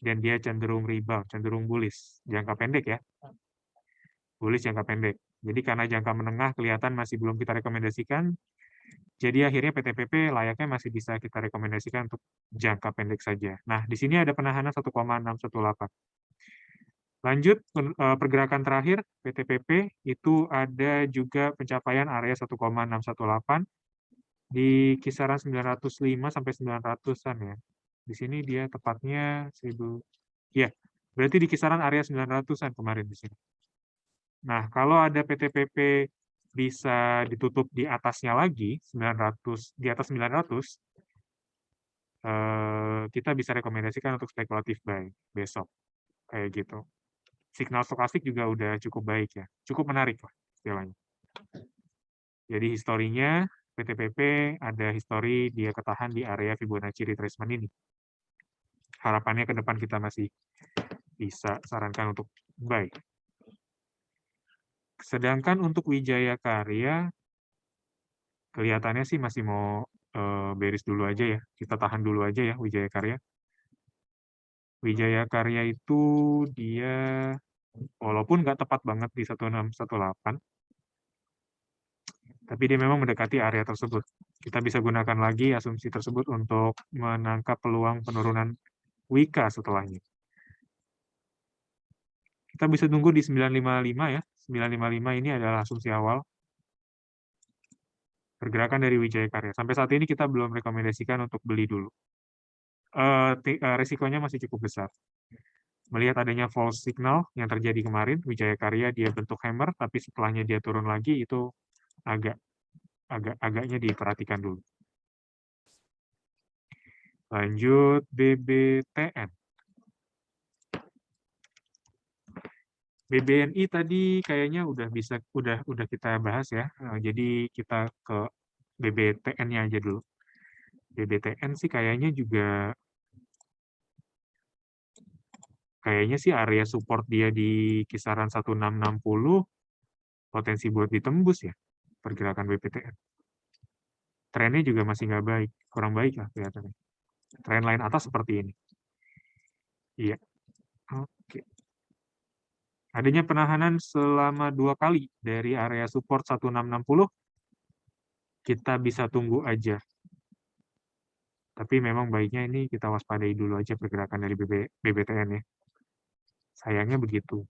dan dia cenderung rebound, cenderung bullish jangka pendek ya. Bullish jangka pendek. Jadi karena jangka menengah kelihatan masih belum kita rekomendasikan, jadi akhirnya PTPP layaknya masih bisa kita rekomendasikan untuk jangka pendek saja. Nah, di sini ada penahanan 1,618. Lanjut, pergerakan terakhir, PTPP, itu ada juga pencapaian area 1,618 di kisaran 905 sampai 900-an ya. Di sini dia tepatnya 1000, ya, berarti di kisaran area 900-an kemarin di sini. Nah, kalau ada PTPP bisa ditutup di atasnya lagi, 900, di atas 900, kita bisa rekomendasikan untuk spekulatif buy besok. Kayak gitu. Signal stokastik juga udah cukup baik ya. Cukup menarik lah istilahnya. Jadi historinya PTPP ada histori dia ketahan di area Fibonacci retracement ini. Harapannya ke depan kita masih bisa sarankan untuk buy. Sedangkan untuk Wijaya Karya, kelihatannya sih masih mau bearish dulu aja ya. Kita tahan dulu aja ya Wijaya Karya. Wijaya Karya itu dia walaupun nggak tepat banget di 1618, tapi dia memang mendekati area tersebut. Kita bisa gunakan lagi asumsi tersebut untuk menangkap peluang penurunan WIKA setelahnya. Kita bisa tunggu di 955 ya. 955 ini adalah asumsi awal pergerakan dari Wijaya Karya. Sampai saat ini kita belum rekomendasikan untuk beli dulu. Resikonya masih cukup besar. Melihat adanya false signal yang terjadi kemarin, Wijaya Karya dia bentuk hammer, tapi setelahnya dia turun lagi, itu agaknya diperhatikan dulu. Lanjut BBTN. BBNI tadi kayaknya udah kita bahas ya. Jadi kita ke BBTN-nya aja dulu. BBTN sih kayaknya sih area support dia di kisaran 1660 potensi buat ditembus ya pergerakan BBTN. Trennya juga masih nggak baik, kurang baik lah kelihatannya. Tren lain atas seperti ini. Iya. Oke. Adanya penahanan selama 2 kali dari area support 1660, kita bisa tunggu aja. Tapi memang baiknya ini kita waspadai dulu aja pergerakan dari BBTN ya. Sayangnya begitu.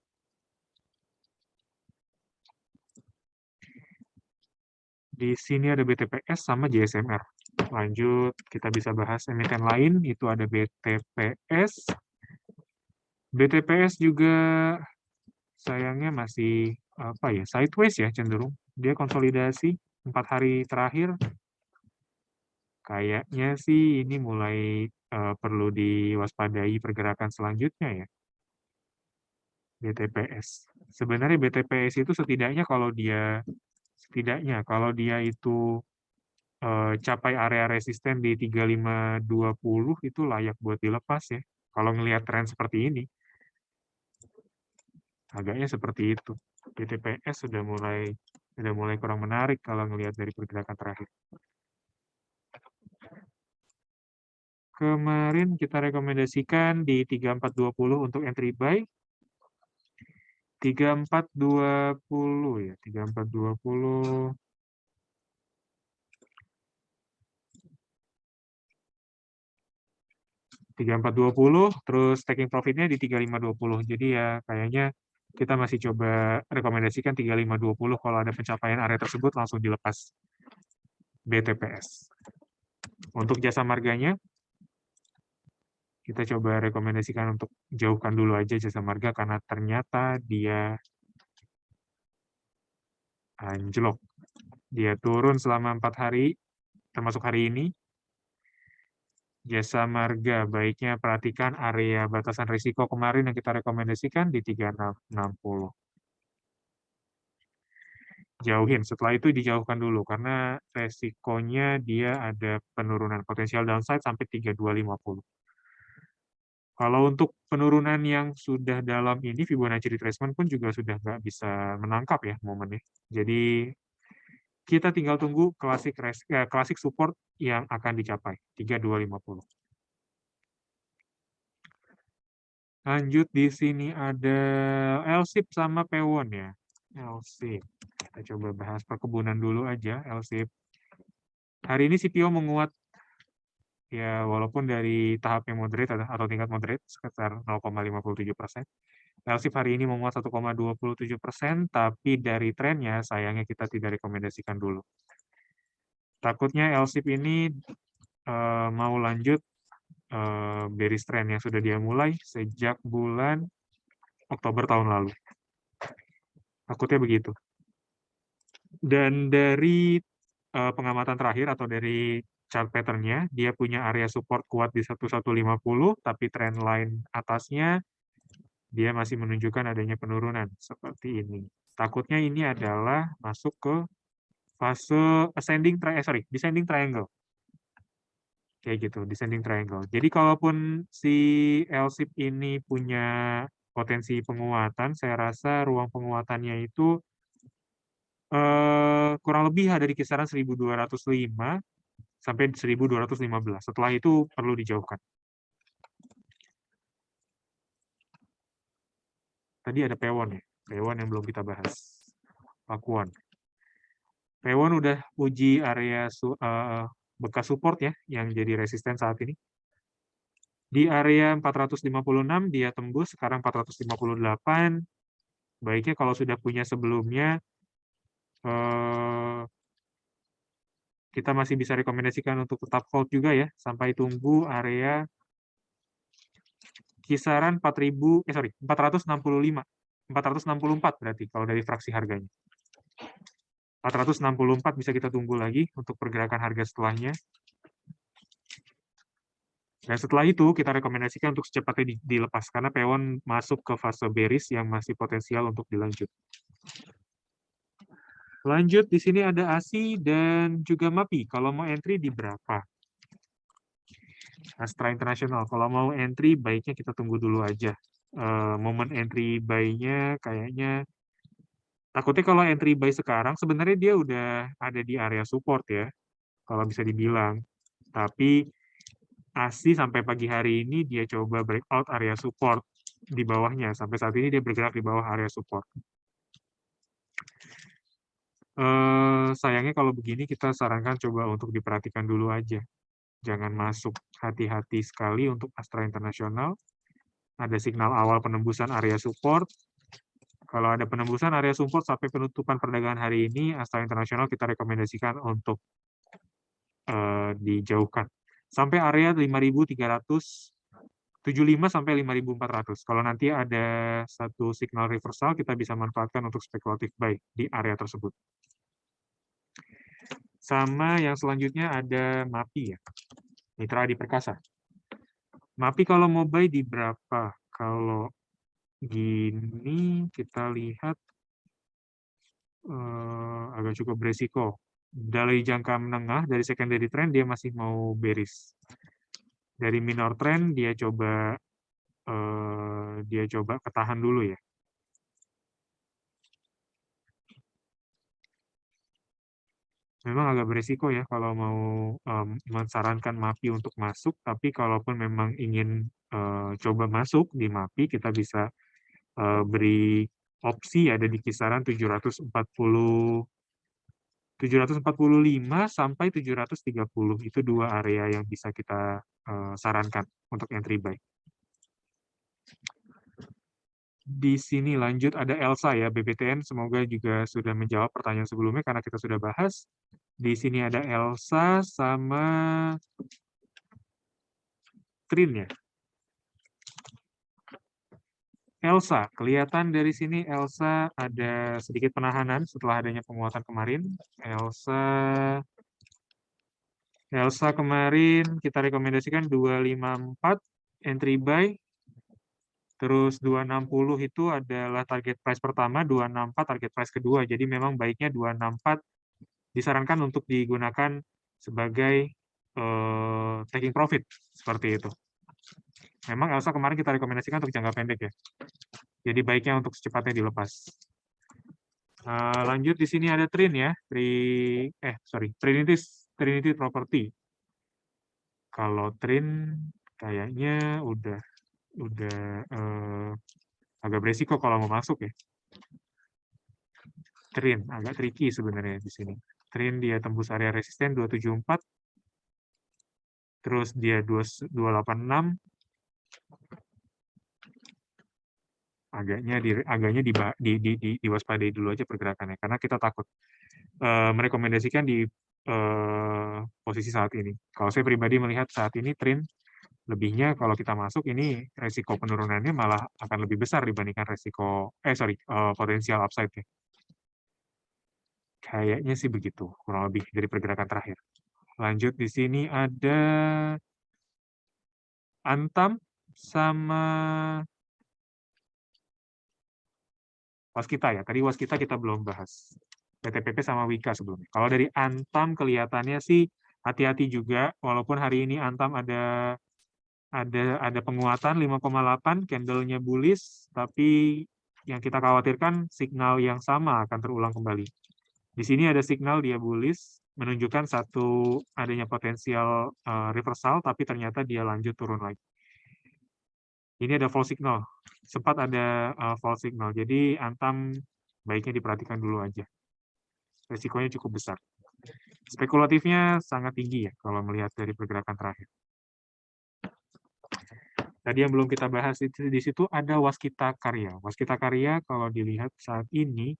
Di sini ada BTPS sama JSMR. Lanjut, kita bisa bahas emiten lain, itu ada BTPS. BTPS juga sayangnya masih sideways ya cenderung. Dia konsolidasi 4 hari terakhir. Kayaknya sih ini mulai perlu diwaspadai pergerakan selanjutnya ya. BTPS. Sebenarnya BTPS itu setidaknya kalau dia itu capai area resisten di 3520 itu layak buat dilepas ya. Kalau ngelihat tren seperti ini. Agaknya seperti itu. BTPS sudah mulai kurang menarik kalau ngelihat dari pergerakan terakhir. Kemarin kita rekomendasikan di 3420 untuk entry buy. 3420 ya, 3420. 3420, terus taking profitnya di 3520. Jadi ya kayaknya kita masih coba rekomendasikan 3520 kalau ada pencapaian area tersebut langsung dilepas BTPS. Untuk jasa marganya, kita coba rekomendasikan untuk jauhkan dulu aja jasa marga karena ternyata dia anjlok. Dia turun selama 4 hari, termasuk hari ini. Jasa marga, baiknya perhatikan area batasan risiko kemarin yang kita rekomendasikan di 3660. Jauhin, setelah itu dijauhkan dulu, karena resikonya dia ada penurunan potensial downside sampai 3250. Kalau untuk penurunan yang sudah dalam ini, Fibonacci retracement pun juga sudah nggak bisa menangkap ya momennya. Jadi kita tinggal tunggu klasik support yang akan dicapai, 3250. Lanjut di sini ada LSIP sama Pewon ya. LSIP. Kita coba bahas perkebunan dulu aja, LSIP. Hari ini CPO menguat ya walaupun dari tahap yang moderate atau tingkat moderate sekitar 0,57%. LSIP hari ini menguat 1,27%, tapi dari trennya sayangnya kita tidak rekomendasikan dulu. Takutnya LSIP ini mau lanjut bearish trend yang sudah dia mulai sejak bulan Oktober tahun lalu. Takutnya begitu. Dan dari pengamatan terakhir atau dari chart pattern-nya, dia punya area support kuat di 1150, tapi trend line atasnya dia masih menunjukkan adanya penurunan seperti ini. Takutnya ini adalah masuk ke fase descending triangle. Kayak gitu, descending triangle. Jadi kalaupun si LSIP ini punya potensi penguatan, saya rasa ruang penguatannya itu kurang lebih ada di kisaran 1205 sampai 1215. Setelah itu perlu dijauhkan. Tadi ada Pewon ya, Pewon yang belum kita bahas. Pakuan. Pewon udah uji area bekas support ya, yang jadi resisten saat ini. Di area 456 dia tembus, sekarang 458. Baiknya kalau sudah punya sebelumnya, kita masih bisa rekomendasikan untuk tetap hold juga ya, sampai tunggu area kisaran 465. 464 berarti kalau dari fraksi harganya. 464 bisa kita tunggu lagi untuk pergerakan harga setelahnya. Dan setelah itu kita rekomendasikan untuk secepatnya dilepas karena Pewon masuk ke fase bearish yang masih potensial untuk dilanjut. Lanjut di sini ada ASI dan juga MAPI. Kalau mau entry di berapa? Astra International. Kalau mau entry baiknya kita tunggu dulu aja. Momen entry buy-nya kayaknya takutnya kalau entry buy sekarang sebenarnya dia udah ada di area support ya. Kalau bisa dibilang. Tapi ASI sampai pagi hari ini dia coba breakout area support di bawahnya. Sampai saat ini dia bergerak di bawah area support. Sayangnya kalau begini kita sarankan coba untuk diperhatikan dulu aja. Jangan masuk, hati-hati sekali untuk Astra International. Ada signal awal penembusan area support. Kalau ada penembusan area support sampai penutupan perdagangan hari ini, Astra International kita rekomendasikan untuk dijauhkan. Sampai area 5.375 sampai 5.400. Kalau nanti ada satu signal reversal, kita bisa manfaatkan untuk spekulatif buy di area tersebut. Sama yang selanjutnya ada MAPI ya, Mitra Adi Perkasa. MAPI kalau mau buy di berapa? Kalau gini kita lihat agak cukup beresiko. Dari jangka menengah, dari secondary trend dia masih mau bearish. Dari minor trend dia coba ketahan dulu ya. memang agak beresiko ya kalau mau mensarankan MAPI untuk masuk, tapi kalaupun memang ingin coba masuk di MAPI, kita bisa beri opsi ada di kisaran 745 sampai 730. Itu dua area yang bisa kita sarankan untuk entry buy. Di sini lanjut ada Elsa ya, BPTN semoga juga sudah menjawab pertanyaan sebelumnya karena kita sudah bahas. Di sini ada Elsa sama Trin ya. Elsa, kelihatan dari sini Elsa ada sedikit penahanan setelah adanya penguatan kemarin. Elsa kemarin kita rekomendasikan 254 entry buy. Terus 260 itu adalah target price pertama, 264 target price kedua. Jadi memang baiknya 264 disarankan untuk digunakan sebagai taking profit seperti itu. Memang Elsa kemarin kita rekomendasikan untuk jangka pendek ya. Jadi baiknya untuk secepatnya dilepas. Lanjut di sini ada Trin ya, Trinity Property. Kalau Trin kayaknya udah agak beresiko kalau mau masuk ya. Trin agak tricky sebenarnya di sini. Trin dia tembus area resisten 274, terus dia 286, agaknya diwaspadai dulu aja pergerakannya karena kita takut merekomendasikan di posisi saat ini. Kalau saya pribadi melihat saat ini Trin lebihnya kalau kita masuk ini resiko penurunannya malah akan lebih besar dibandingkan potensial upside-nya. Kayaknya sih begitu, kurang lebih dari pergerakan terakhir. Lanjut di sini ada Antam sama Waskita ya. Tadi Waskita kita belum bahas. PTPP sama Wika sebelumnya. Kalau dari Antam kelihatannya sih hati-hati juga, walaupun hari ini Antam ada penguatan 5,8, candle-nya bullish, tapi yang kita khawatirkan signal yang sama akan terulang kembali. Di sini ada signal dia bullish, menunjukkan adanya potensial reversal, tapi ternyata dia lanjut turun lagi. Ini ada false signal, sempat ada false signal. Jadi Antam baiknya diperhatikan dulu aja. Resikonya cukup besar. Spekulatifnya sangat tinggi ya kalau melihat dari pergerakan terakhir. Tadi yang belum kita bahas di situ ada Waskita Karya. Waskita Karya kalau dilihat saat ini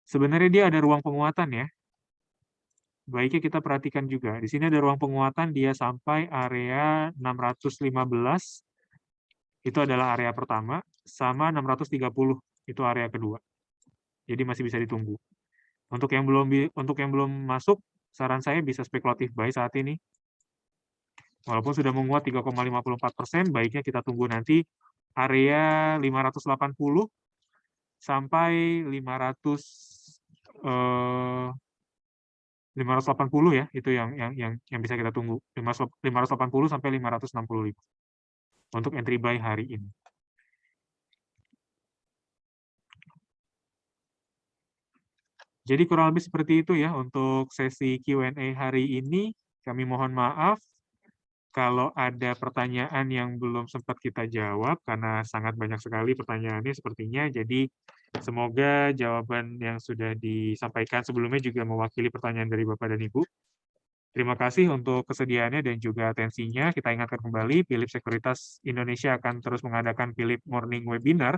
sebenarnya dia ada ruang penguatan ya. Baiknya kita perhatikan juga. Di sini ada ruang penguatan dia sampai area 615. Itu adalah area pertama sama 630 itu area kedua. Jadi masih bisa ditunggu. Untuk yang belum masuk, saran saya bisa spekulatif buy saat ini. Walaupun sudah menguat 3,54%, baiknya kita tunggu nanti area 580 sampai 580 ya, itu yang bisa kita tunggu. 580 sampai 565 untuk entry buy hari ini. Jadi kurang lebih seperti itu ya untuk sesi Q&A hari ini. Kami mohon maaf kalau ada pertanyaan yang belum sempat kita jawab, karena sangat banyak sekali pertanyaannya sepertinya. Jadi semoga jawaban yang sudah disampaikan sebelumnya juga mewakili pertanyaan dari Bapak dan Ibu. Terima kasih untuk kesediaannya dan juga atensinya. Kita ingatkan kembali, Philip Sekuritas Indonesia akan terus mengadakan Philip Morning Webinar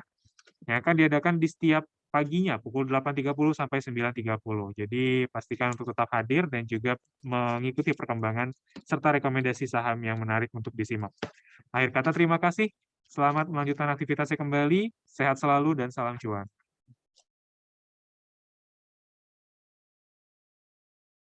yang akan diadakan di setiap paginya pukul 8.30 sampai 9.30. Jadi pastikan untuk tetap hadir dan juga mengikuti perkembangan serta rekomendasi saham yang menarik untuk disimak. Akhir kata terima kasih. Selamat melanjutkan aktivitasnya kembali. Sehat selalu dan salam cuan.